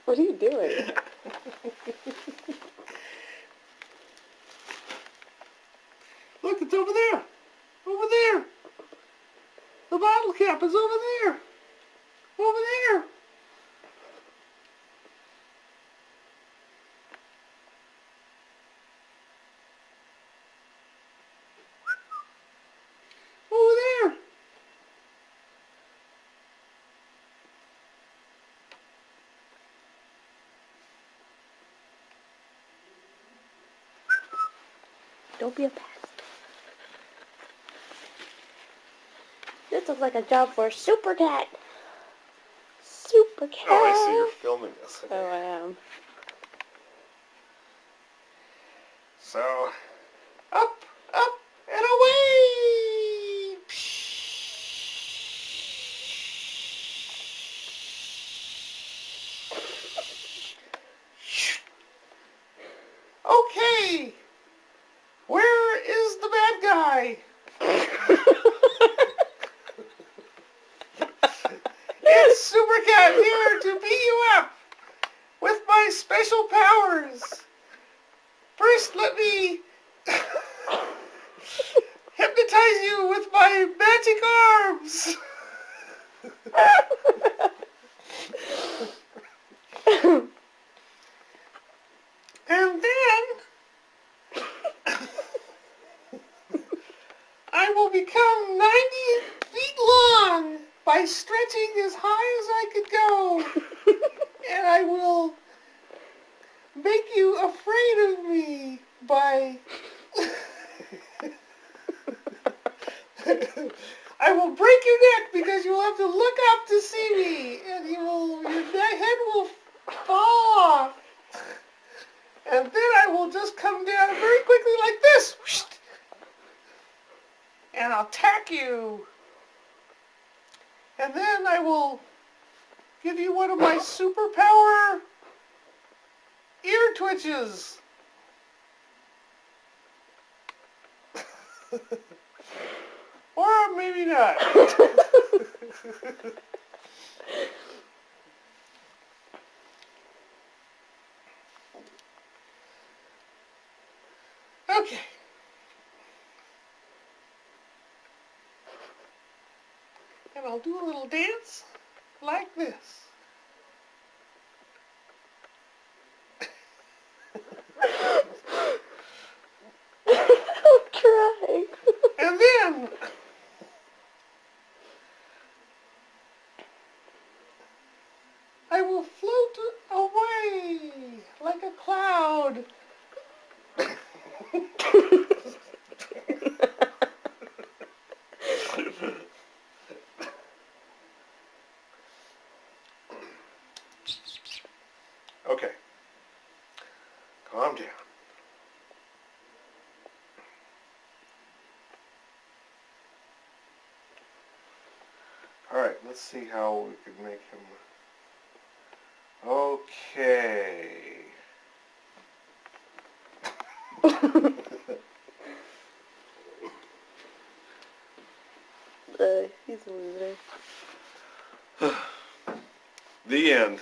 What are you doing? Look, it's over there. Over there. The bottle cap is over there. Over there. Over there. Don't be a pest. This looks like a job for a super cat. Super cat. Oh, I see. You're filming this. Oh, I am. So, up, up, and away! Okay, where is the bad guy? It's Super Cat here to beat you up with my special powers. First, let me hypnotize you with my magic arms. And then I will become 90 feet long by stretching as high as I could go. And I will make you afraid of me by... I will break your neck because you will have to look up to see me, and your head will fall off. And then I will just come down very quickly like this. And I'll attack you. And then I will give you one of my superpower ear twitches. Or maybe not. Okay. And I'll do a little dance like this. I'm crying. And then I will float away like a cloud. Okay. Calm down. Alright, let's see how we can make him... Okay. He's a loser. The end.